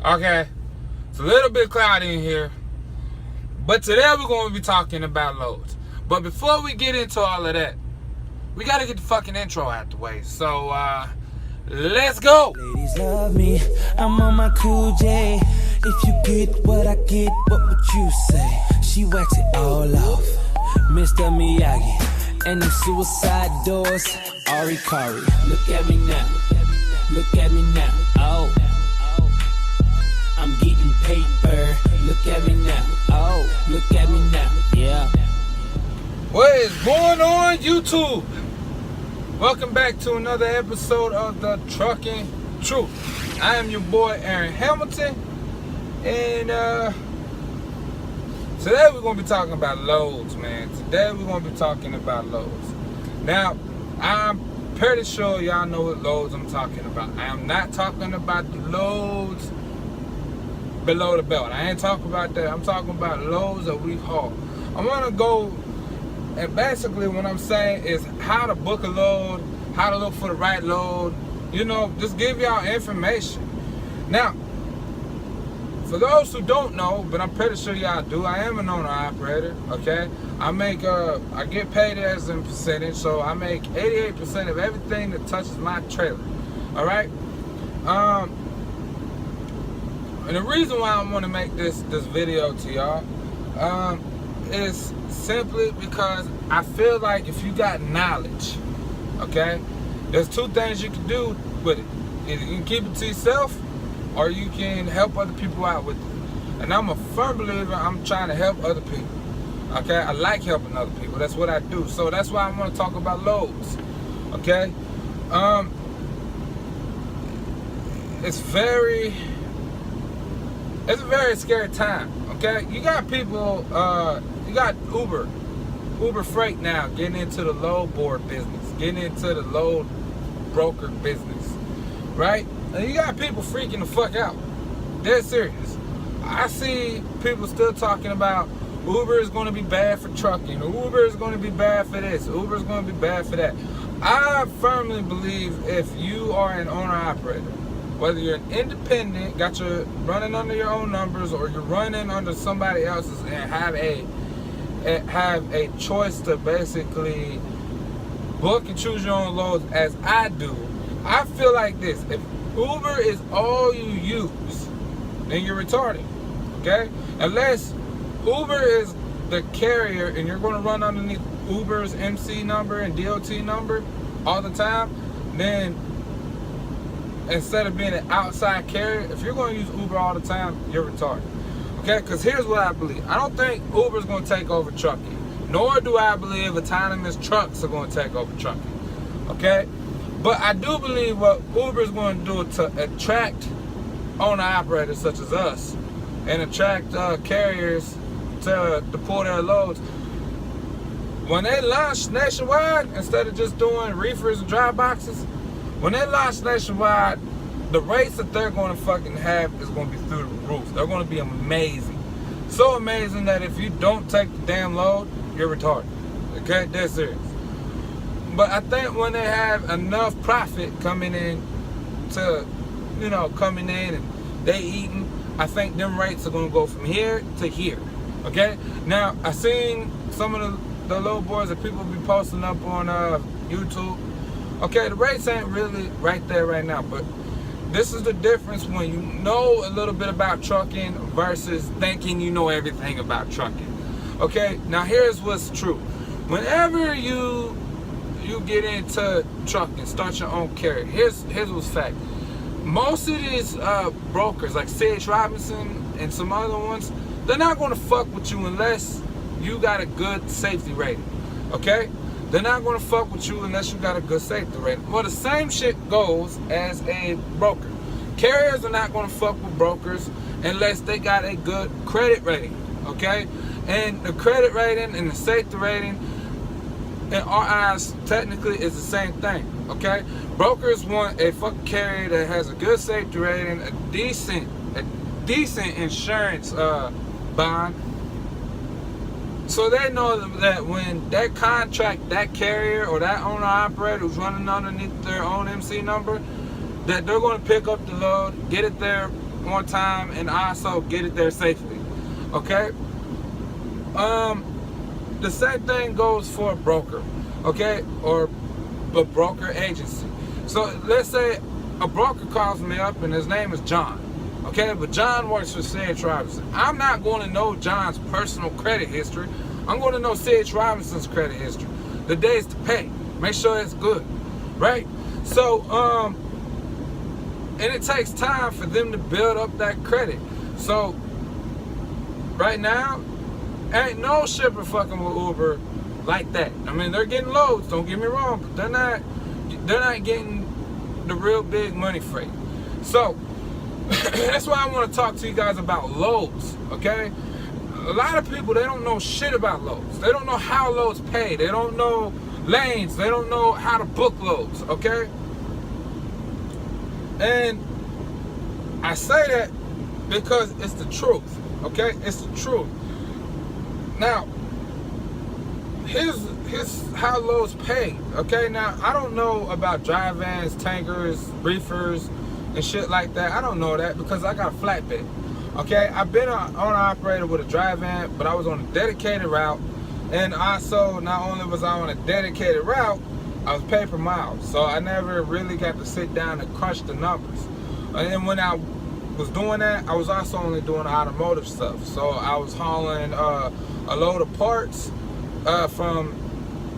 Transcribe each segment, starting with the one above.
Okay, it's a little bit cloudy in here, but today we're going to be talking about loads. But before we get into all of that, we got to get the fucking intro out the way. So, let's go. Ladies love me, I'm on my cool J. If you get what I get, what would you say? She wax it all off, Mr. Miyagi, and them suicide doors, Ari Kari. Look at me now, look at me now, oh. I'm getting paper, look at me now, oh. Look at me now, yeah. What is going on, YouTube? Welcome back to another episode of the Trucking Truth. I am your boy Aaron Hamilton, and today we're gonna be talking about loads, man. Today we're gonna be talking about loads. Now, I'm pretty sure y'all know what loads I'm talking about. I am not talking about the loads below the belt. I ain't talking about that. I'm talking about loads that we haul. I'm gonna go, and basically what I'm saying is how to book a load, how to look for the right load, you know, just give y'all information. Now, for those who don't know, but I'm pretty sure y'all do, I am an owner operator, okay? I get paid as a percentage, so I make 88% of everything that touches my trailer, all right? And the reason why I want to make this video to y'all is simply because I feel like if you got knowledge, okay, there's two things you can do with it. Either you can keep it to yourself, or you can help other people out with it. And I'm a firm believer, I'm trying to help other people. Okay, I like helping other people. That's what I do. So that's why I want to talk about loads. Okay, it's a very scary time. Okay, you got people. You got Uber Freight now getting into the load board business, getting into the load broker business, right? And you got people freaking the fuck out. Dead serious. I see people still talking about Uber is going to be bad for trucking. Uber is going to be bad for this. Uber is going to be bad for that. I firmly believe if you are an owner-operator, whether you're an independent, running under your own numbers, or you're running under somebody else's and have a choice to basically book and choose your own loads, as I do, I feel like this: if Uber is all you use, then you're retarded. Okay? Unless Uber is the carrier and you're going to run underneath Uber's MC number and DOT number all the time, then instead of being an outside carrier, if you're going to use Uber all the time, you're retarded. Okay? Because here's what I believe. I don't think Uber's going to take over trucking. Nor do I believe autonomous trucks are going to take over trucking. Okay? But I do believe what Uber's going to do to attract owner-operators such as us and attract carriers to pull their loads. When they launch nationwide, instead of just doing reefers and dry boxes, when they launch nationwide, the rates that they're going to fucking have is going to be through the roof. They're going to be amazing. So amazing that if you don't take the damn load, you're retarded. Okay? That's serious. But I think when they have enough profit coming in and they eating, I think them rates are going to go from here to here. Okay? Now, I seen some of the low boards that people be posting up on YouTube. Okay, the rates ain't really right there right now, but this is the difference when you know a little bit about trucking versus thinking you know everything about trucking. Okay, now here's what's true. Whenever you get into trucking, start your own carrier, here's what's fact. Most of these brokers, like C.H. Robinson and some other ones, they're not going to fuck with you unless you got a good safety rating. Okay? They're not going to fuck with you unless you got a good safety rating. Well, the same shit goes as a broker. Carriers are not going to fuck with brokers unless they got a good credit rating. Okay? And the credit rating and the safety rating, in our eyes, technically is the same thing. Okay? Brokers want a fucking carrier that has a good safety rating, a decent insurance bond, so they know that when that contract, that carrier or that owner operator who's running underneath their own MC number, that they're going to pick up the load, get it there on time and also get it there safely. Okay? The same thing goes for a broker, okay? Or a broker agency. So let's say a broker calls me up and his name is John, okay? But John works for C.H. Robinson. I'm not going to know John's personal credit history. I'm going to know C.H. Robinson's credit history, the days to pay. Make sure it's good, right? So, and it takes time for them to build up that credit. So, right now, ain't no shipper fucking with Uber like that. I mean, they're getting loads, don't get me wrong, but they're not getting the real big money freight. So, that's why I want to talk to you guys about loads, okay? A lot of people, they don't know shit about loads. They don't know how loads pay. They don't know lanes. They don't know how to book loads, okay? And I say that because it's the truth, okay? It's the truth. Now, here's how loads pay, okay? Now, I don't know about dry vans, tankers, reefers, and shit like that. I don't know that because I got a flatbed, okay? I've been an owner-operator with a dry van, but I was on a dedicated route. And also, not only was I on a dedicated route, I was paid per mile. So I never really got to sit down and crunch the numbers. And when I was doing that, I was also only doing automotive stuff. So I was hauling a load of parts from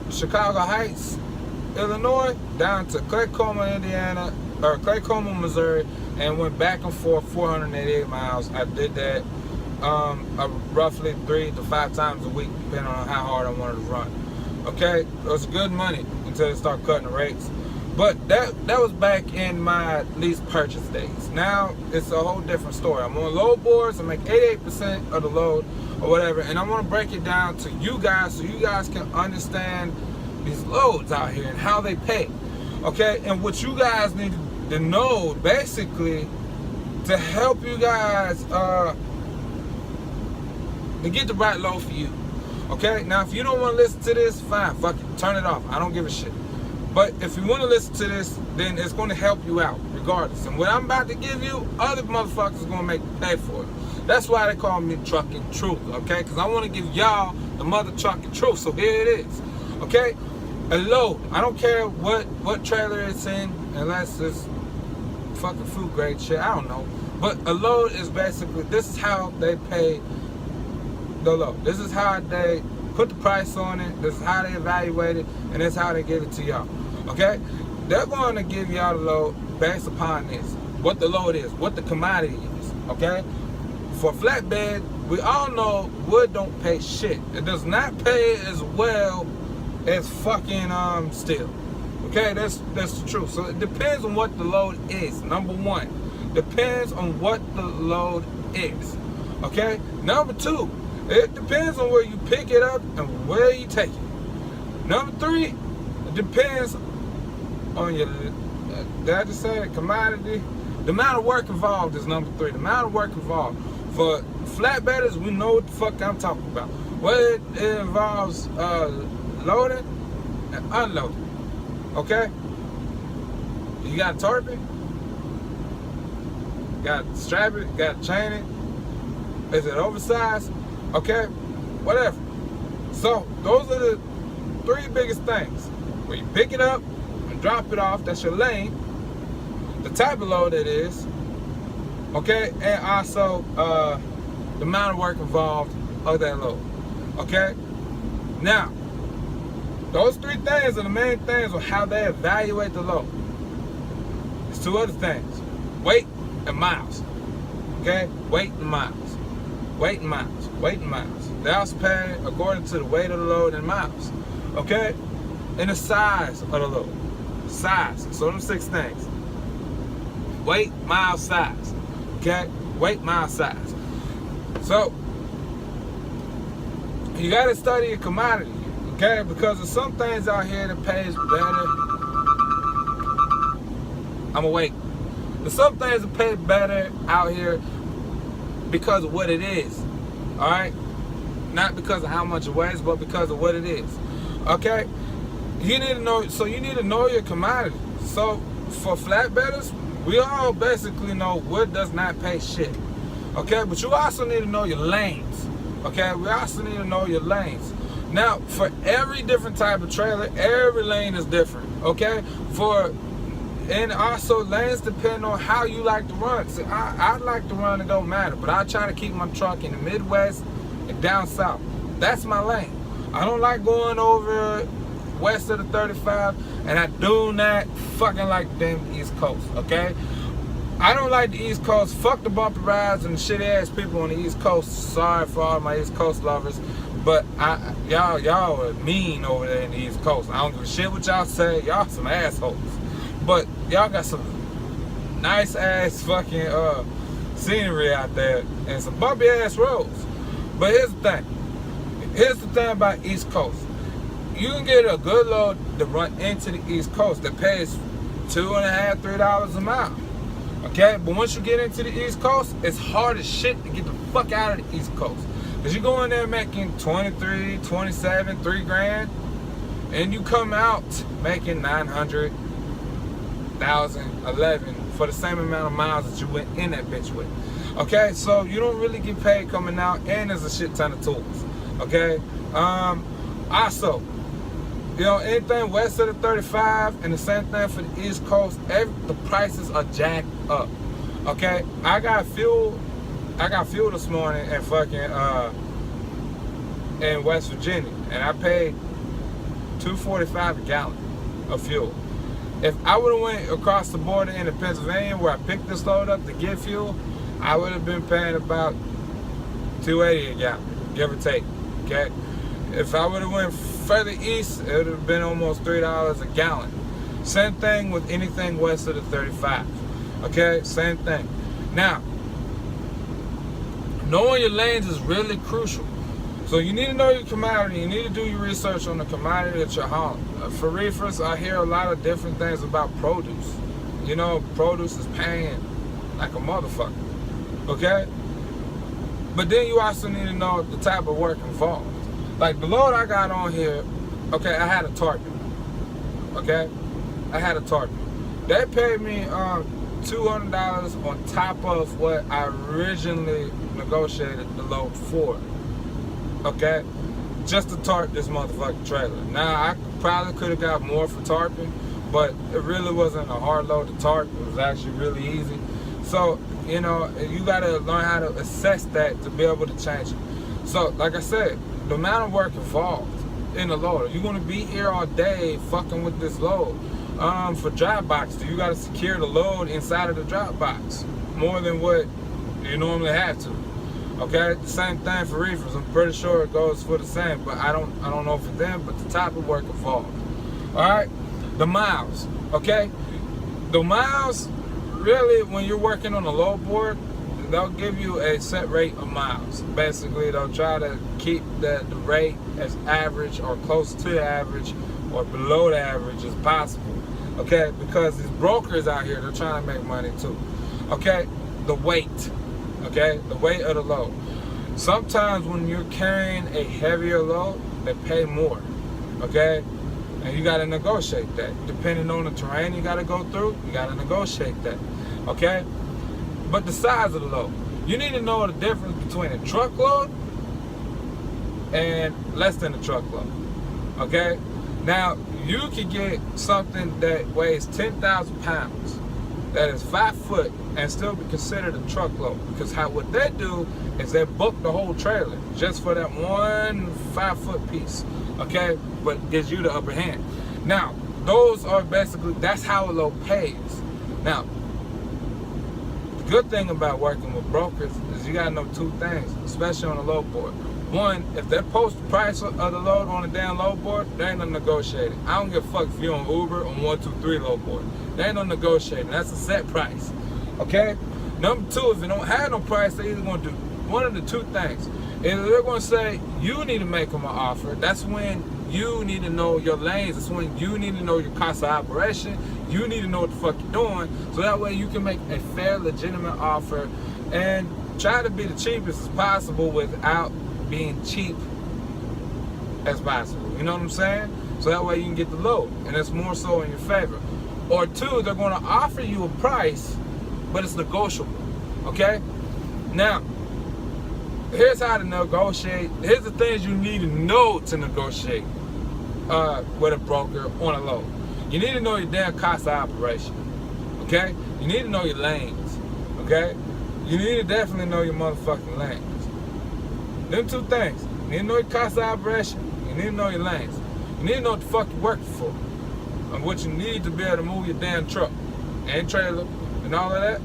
Chicago Heights, Illinois, down to Claycoma, Indiana, or Claycoma, Missouri, and went back and forth 488 miles. I did that roughly 3 to 5 times a week, depending on how hard I wanted to run. Okay, it was good money until they started cutting the rates. But that was back in my lease purchase days. Now it's a whole different story. I'm on load boards. I make 88% of the load or whatever, and I want to break it down to you guys so you guys can understand these loads out here and how they pay. Okay, and what you guys need to know basically to help you guys to get the right load for you. Okay, now if you don't want to listen to this, fine, fuck it, turn it off. I don't give a shit. But if you want to listen to this, then it's going to help you out regardless. And what I'm about to give you, other motherfuckers are going to make you pay for it. That's why they call me Trucking Truth, okay? Because I want to give y'all the mother trucking truth. So here it is, okay? A load. I don't care what trailer it's in, unless it's fucking food grade shit. I don't know. But a load is basically, this is how they pay the load. This is how they put the price on it. This is how they evaluate it, and this is how they give it to y'all. Okay? They're going to give y'all the load based upon this. What the load is, what the commodity is. Okay? For flatbed, we all know wood don't pay shit. It does not pay as well as fucking steel. Okay? That's the truth. So it depends on what the load is. Number one. Depends on what the load is. Okay? Number two. It depends on where you pick it up and where you take it. Number three, it depends on your, did I just say it, commodity? The amount of work involved is number three. The amount of work involved. For flatbedders, we know what the fuck I'm talking about. Well, it involves loading and unloading. Okay? You got to tarp it, got to strap it, got to chain it. Is it oversized? Okay, whatever. So those are the three biggest things. Where you pick it up and drop it off, that's your lane. The type of load it is. Okay, and also the amount of work involved of that load. Okay? Now, those three things are the main things on how they evaluate the load. There's two other things. Weight and miles. Okay? Weight and miles. Weight and miles. Weight and miles. They also pay according to the weight of the load and miles. Okay? And the size of the load. Size. So them 6 things. Weight, mile, size. Okay? Weight, mile, size. So, you gotta study your commodity. Okay? Because there's some things out here that pays better. I'm awake. There's some things that pay better out here because of what it is. Alright? Not because of how much it weighs, but because of what it is. Okay? You need to know, so you need to know your commodity. So for flatbedders, We all basically know what does not pay shit. Okay, but you also need to know your lanes. Okay, we also need to know your lanes. Now, for every different type of trailer, every lane is different. Okay, and also lanes depend on how you like to run. See, I like to run, it don't matter, but I try to keep my truck in the Midwest and down south. That's my lane. I don't like going over west of the 35, and I do not fucking like the damn East Coast, okay? I don't like the East Coast. Fuck the bumpy rides and the shitty ass people on the East Coast. Sorry for all my East Coast lovers, but y'all are mean over there in the East Coast. I don't give a shit what y'all say. Y'all some assholes. But y'all got some nice ass fucking scenery out there and some bumpy ass roads. But here's the thing. Here's the thing about East Coast. You can get a good load to run into the East Coast that pays $2.50, $3 a mile. Okay? But once you get into the East Coast, it's hard as shit to get the fuck out of the East Coast. Because you go in there making 23, 27, $3 grand, and you come out making 900, 1,000, 11 for the same amount of miles that you went in that bitch with. Okay? So you don't really get paid coming out, and there's a shit ton of tools. Okay? Also, you know, anything west of the 35, and the same thing for the East Coast, the prices are jacked up. Okay? I got fuel this morning in fucking in West Virginia, and I paid $2.45 a gallon of fuel. If I would have went across the border into Pennsylvania where I picked this load up to get fuel, I would have been paying about $2.80 a gallon, give or take. Okay? If I would have went further east, it would have been almost $3 a gallon. Same thing with anything west of the 35. Okay? Same thing. Now, knowing your lanes is really crucial. So you need to know your commodity. You need to do your research on the commodity that you're hauling. For reefers, I hear a lot of different things about produce. You know, produce is paying like a motherfucker. Okay? But then you also need to know the type of work involved. Like the load I got on here, okay, I had a tarpon. Okay? I had a tarpon. They paid me $200 on top of what I originally negotiated the load for. Okay? Just to tarp this motherfucking trailer. Now, I probably could have got more for tarping, but it really wasn't a hard load to tarp. It was actually really easy. So, you know, you gotta learn how to assess that to be able to change it. So, like I said, the amount of work involved in the load. You're gonna be here all day fucking with this load. For drop box, you gotta secure the load inside of the drop box more than what you normally have to. Okay, the same thing for reefers. I'm pretty sure it goes for the same, but I don't know for them. But the type of work involved. All right, the miles. Okay, the miles really when you're working on a load board, they'll give you a set rate of miles. Basically, they'll try to keep the rate as average or close to the average or below the average as possible. Okay, because these brokers out here, they're trying to make money too. Okay, the weight. Okay, the weight of the load. Sometimes when you're carrying a heavier load, they pay more. Okay, and you got to negotiate that. Depending on the terrain you got to go through, you got to negotiate that. Okay, but the size of the load, you need to know the difference between a truckload and less than a truckload. Okay, now you could get something that weighs 10,000 pounds, that is 5 foot, and still be considered a truckload. Because what they do is they book the whole trailer just for that one 5 foot piece. Okay, but gives you the upper hand. Now, those are basically, that's how a load pays. Now, the good thing about working with brokers is you gotta know two things, especially on a load board. One, if they post the price of the load on the damn load board, they ain't no negotiating. I don't give a fuck if you're on Uber on 123 load board. There ain't no negotiating. That's a set price. Okay? Number two, if they don't have no price, they're either going to do one of the two things. Either they're going to say, you need to make them an offer. That's when you need to know your lanes. That's when you need to know your cost of operation. You need to know what the fuck you're doing. So that way you can make a fair, legitimate offer and try to be the cheapest as possible without being cheap as possible. You know what I'm saying? So that way you can get the load. And it's more so in your favor. Or two, they're going to offer you a price, but it's negotiable. Okay? Now, here's how to negotiate. Here's the things you need to know to negotiate with a broker on a load. You need to know your damn cost of operation. Okay? You need to know your lanes. Okay? You need to definitely know your motherfucking lanes. Them two things. You need to know your cost of operation. You need to know your lanes. You need to know what the fuck you're working for. And what you need to be able to move your damn truck and trailer and all of that.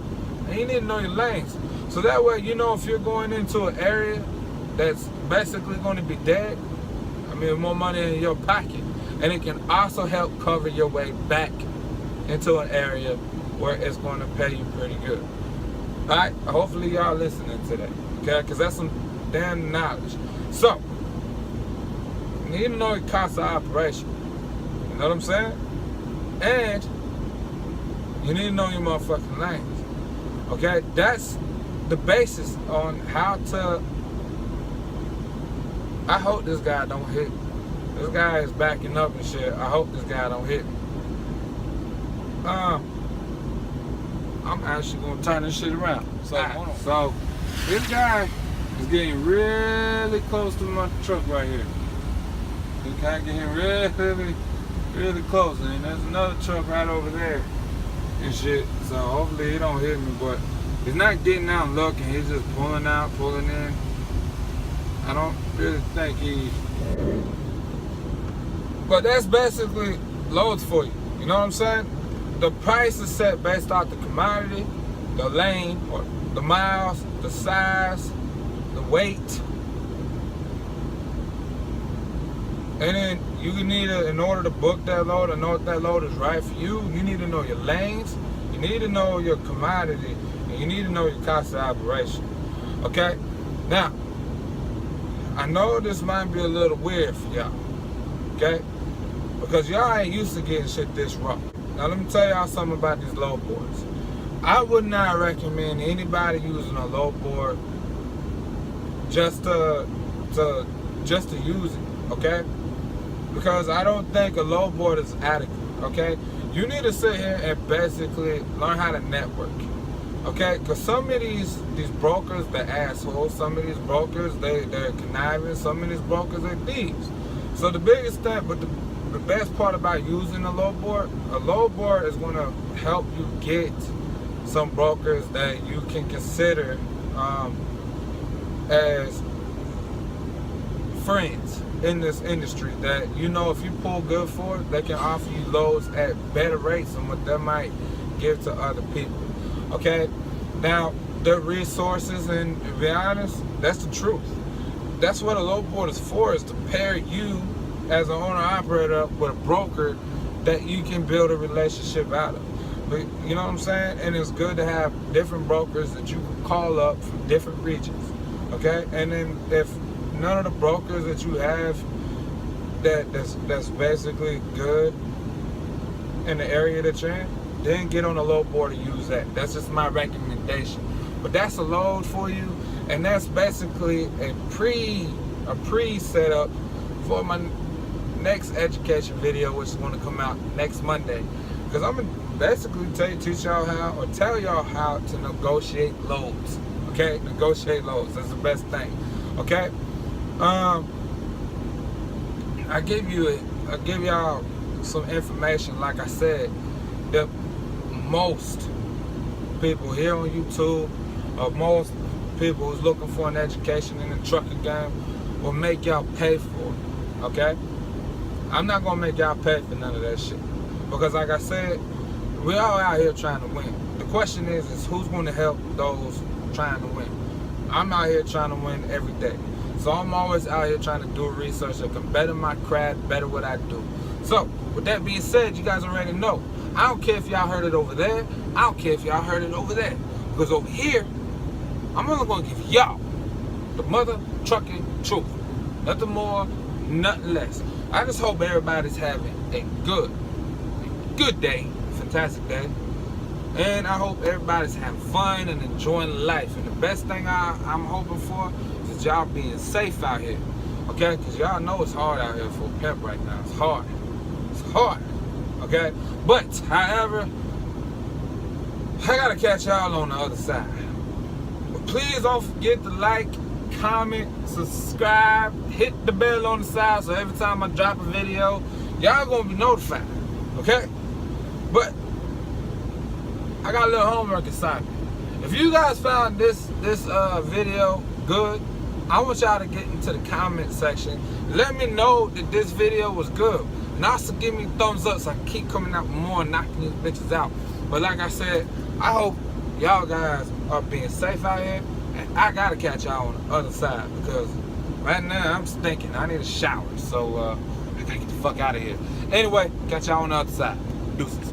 And you need to know your lanes. So that way, you know, if you're going into an area that's basically going to be dead, I mean, more money in your pocket. And it can also help cover your way back into an area where it's going to pay you pretty good. All right? Hopefully y'all listening to that. Okay? Because that's some damn knowledge. So, you need to know your cost of operation. You know what I'm saying? And you need to know your motherfucking lanes. Okay? That's the basis on how to... I hope this guy don't hit me. This guy is backing up and shit. I hope this guy don't hit me. I'm actually gonna turn this shit around. So this guy is getting really close to my truck right here. This guy getting really close, and there's another truck right over there and shit. So hopefully he don't hit me, but he's not getting out and looking. He's just pulling out, pulling in. I don't really think he. But that's basically loads for you. You know what I'm saying? The price is set based off the commodity, the lane, or the miles, the size, the weight. And then you need to, in order to book that load and know if that load is right for you, you need to know your lanes, you need to know your commodity, and you need to know your cost of operation. Okay? Now, I know this might be a little weird for y'all. Okay? Because y'all ain't used to getting shit this raw. Now let me tell y'all something about these load boards. I would not recommend anybody using a load board just to use it, okay? Because I don't think a load board is adequate, okay? You need to sit here and basically learn how to network, okay? Because some of these brokers, they're assholes. Some of these brokers, they're conniving. Some of these brokers are thieves. So the biggest thing, but the best part about using a load board is going to help you get some brokers that you can consider as friends in this industry, that you know if you pull good for it, they can offer you loads at better rates than what they might give to other people. Okay? Now, their resources, and to be honest, that's the truth. That's what a load board is for, is to pair you as an owner-operator up with a broker that you can build a relationship out of. But, you know what I'm saying? And it's good to have different brokers that you can call up from different regions. Okay? And then if none of the brokers that you have that's basically good in the area that you're in, then get on a load board and use that. That's just my recommendation. But that's a load for you, and that's basically a pre-setup for my next education video, which is going to come out next Monday. Because I'm going to basically teach y'all how, or tell y'all how to negotiate loads. Okay? Negotiate loads. That's the best thing. Okay? I give y'all some information. Like I said, that most people here on YouTube, or most people who's looking for an education in the trucking game, will make y'all pay for it. Okay? I'm not gonna make y'all pay for none of that shit. Because like I said, we all out here trying to win. The question is who's gonna help those trying to win? I'm out here trying to win every day. So I'm always out here trying to do research that can better my craft, better what I do. So, with that being said, you guys already know. I don't care if y'all heard it over there. I don't care if y'all heard it over there. Because over here, I'm only gonna give y'all the mother trucking truth. Nothing more, nothing less. I just hope everybody's having a good day, fantastic day. And I hope everybody's having fun and enjoying life. And the best thing I'm hoping for is y'all being safe out here. Okay? Because y'all know it's hard out here for a pimp right now. It's hard. It's hard. Okay? But, however, I gotta catch y'all on the other side. But please don't forget to like, comment, subscribe, hit the bell on the side so every time I drop a video, y'all gonna be notified. Okay? But I got a little homework assignment. If you guys found this video good, I want y'all to get into the comment section. Let me know that this video was good. And also give me a thumbs up so I can keep coming out with more and knocking these bitches out. But like I said, I hope y'all guys are being safe out here. And I gotta catch y'all on the other side because right now I'm stinking. I need a shower. So I gotta get the fuck out of here. Anyway, catch y'all on the other side. Deuces.